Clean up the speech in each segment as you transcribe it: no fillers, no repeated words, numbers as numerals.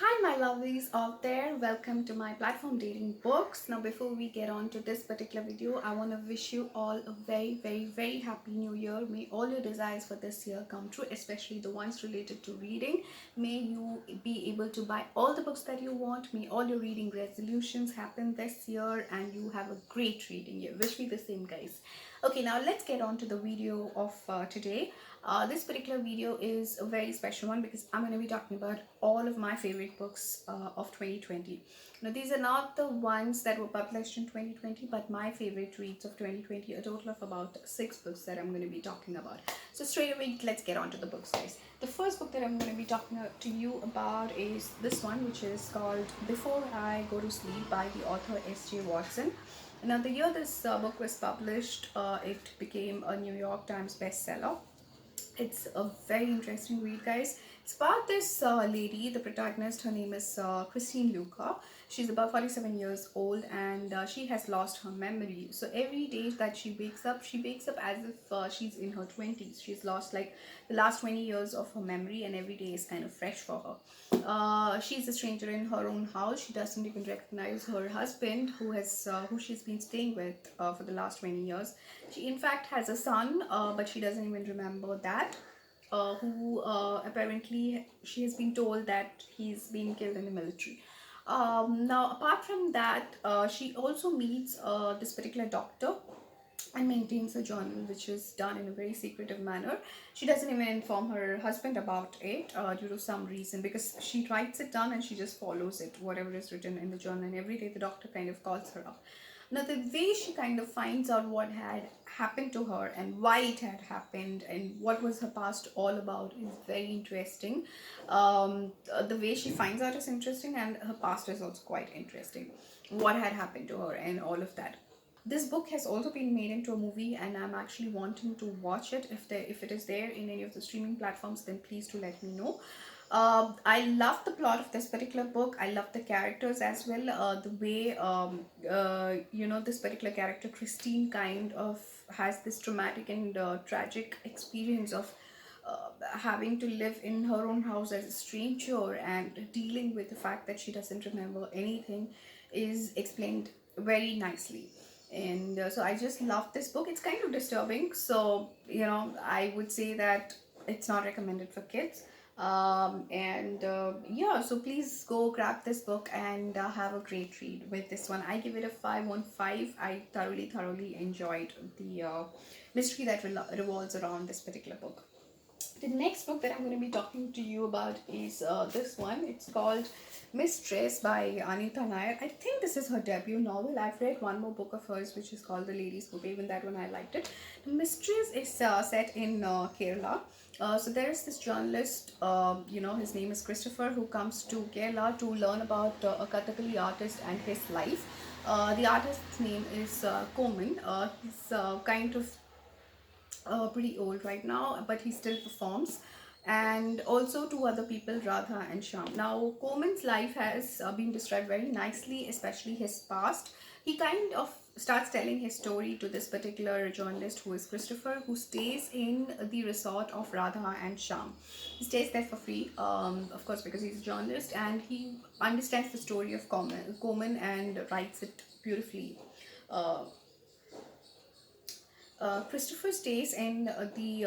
Hi, my lovelies out there. Welcome to my platform Dating Books. Now, before we get on to this particular video, I want to wish you all a very happy new year. May all your desires for this year come true, especially the ones related to reading. May you be able to buy all the books that you want. May all your reading resolutions happen this year and you have a great reading year. Wish me the same, guys. Okay, now let's get on to the video of today. This particular video is a very special one because I'm going to be talking about all of my favorite books of 2020. Now, these are not the ones that were published in 2020, but my favorite reads of 2020, a total of about 6 books that I'm going to be talking about. So straight away, let's get on to the books, guys. The first book that I'm going to be talking to you about is this one, which is called Before I Go to Sleep by the author S.J. Watson. Now, the year this book was published, it became a New York Times bestseller. It's a very interesting read, guys. It's about this lady, the protagonist. Her name is Christine Luca. She's about 47 years old and she has lost her memory. So every day that she wakes up as if she's in her 20s. She's lost like the last 20 years of her memory, and every day is kind of fresh for her. She's a stranger in her own house. She doesn't even recognize her husband, who she's been staying with for the last 20 years. She in fact has a son, but she doesn't even remember that. Who apparently she has been told that he's been killed in the military. Now, apart from that, she also meets this particular doctor and maintains a journal which is done in a very secretive manner. She doesn't even inform her husband about it due to some reason, because she writes it down and she just follows it, whatever is written in the journal, and every day the doctor kind of calls her up. Now, the way she kind of finds out what had happened to her and why it had happened and what was her past all about is very interesting. The way she finds out is interesting, and her past is also quite interesting. What had happened to her and all of that. This book has also been made into a movie, and I'm actually wanting to watch it. If it is there in any of the streaming platforms, then please do let me know. I love the plot of this particular book. I love the characters as well. The way this particular character Christine kind of has this traumatic and tragic experience of having to live in her own house as a stranger and dealing with the fact that she doesn't remember anything is explained very nicely. And so I just love this book. It's kind of disturbing, so I would say that it's not recommended for kids. And yeah, so please go grab this book and have a great read with this one. I give it a 5 on 5. I thoroughly enjoyed the mystery that revolves around this particular book. The next book that I'm going to be talking to you about is this one. It's called Mistress by Anita Nair. I think this is her debut novel. I've read one more book of hers, which is called The Lady's Book. Even that one I liked it. The Mistress is set in Kerala. So there is this journalist, his name is Christopher, who comes to Kerala to learn about a Kathakali artist and his life. The artist's name is Koman. He's kind of pretty old right now, but he still performs. And also two other people, Radha and Sham. Now, Koman's life has been described very nicely, especially his past. He kind of starts telling his story to this particular journalist, who is Christopher, who stays in the resort of Radha and Sham. He stays there for free, of course, because he's a journalist, and he understands the story of Koman and writes it beautifully. Uh, Christopher stays in the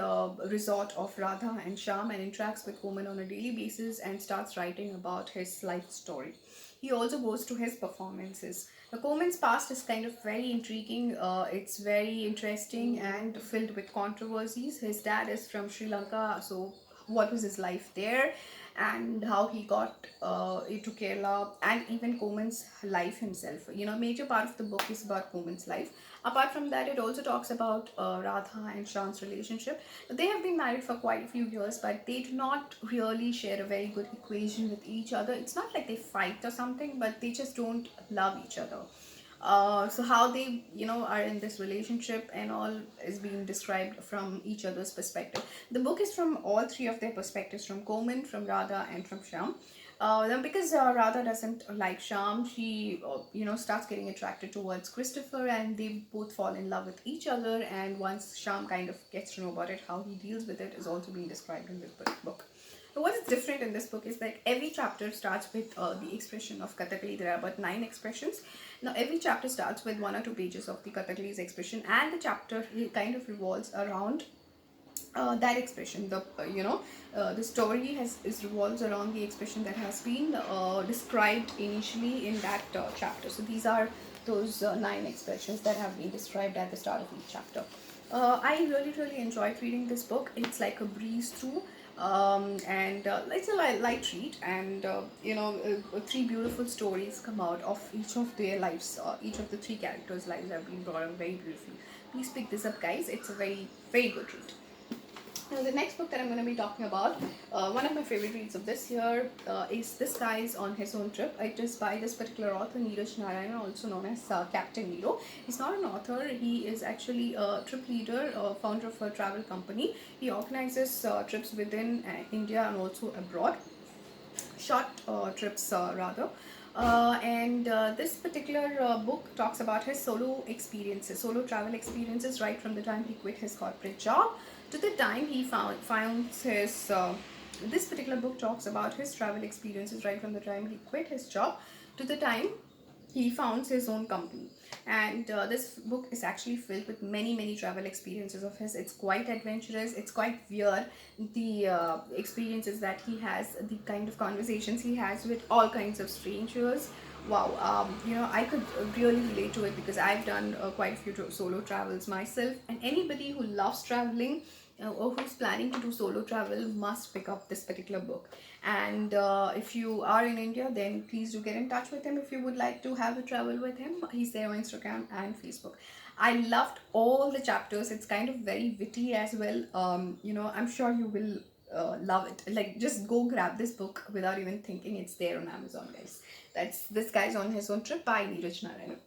resort of Radha and Sham and interacts with women on a daily basis and starts writing about his life story. He also goes to his performances. The Coleman's past is kind of very intriguing. It's very interesting and filled with controversies. His dad is from Sri Lanka, so what was his life there, and how he got into Kerala, and even Koman's life himself. Major part of the book is about Koman's life. Apart from that, it also talks about Radha and Sham's relationship. They have been married for quite a few years, but they do not really share a very good equation with each other. It's not like they fight or something, but they just don't love each other. So how they are in this relationship and all is being described from each other's perspective. The book is from all three of their perspectives, from Koman, from Radha, and from Sham. Then because Radha doesn't like Sham, she starts getting attracted towards Christopher, and they both fall in love with each other. And once Sham kind of gets to know about it, how he deals with it is also being described in this book. So what is different in this book is that every chapter starts with the expression of Kathakali. There are about 9 expressions. Now every chapter starts with 1 or 2 pages of the Kathakali's expression, and the chapter kind of revolves around that expression. The story is revolves around the expression that has been described initially in that chapter. So these are those 9 expressions that have been described at the start of each chapter. I really enjoyed reading this book. It's like a breeze through, and it's a light read, and 3 beautiful stories come out of each of their lives. Each of the 3 characters' lives have been brought up very beautifully. Please pick this up, guys. It's a very good read. Now, the next book that I'm going to be talking about, one of my favorite reads of this year, is This Guy's on His Own Trip. It is by this particular author, Neeraj Narayan, also known as Captain Nero. He's not an author, he is actually a trip leader, founder of a travel company. He organizes trips within India and also abroad, short trips rather. And this particular book talks about his solo travel experiences, right from the time he quit his corporate job to the time he finds his. This particular book talks about his travel experiences right from the time he quit his job to the time he founds his own company. And this book is actually filled with many travel experiences of his. It's quite adventurous, it's quite weird, the experiences that he has, the kind of conversations he has with all kinds of strangers. Wow. I could really relate to it because I've done quite a few solo travels myself, and anybody who loves traveling or who's planning to do solo travel must pick up this particular book. And if you are in India, then please do get in touch with him if you would like to have a travel with him. He's there on Instagram and Facebook. I loved all the chapters. It's kind of very witty as well. I'm sure you will love it. Like, just go grab this book without even thinking. It's there on Amazon, guys. That's This Guy's on His Own Trip by Neeraj Narayan.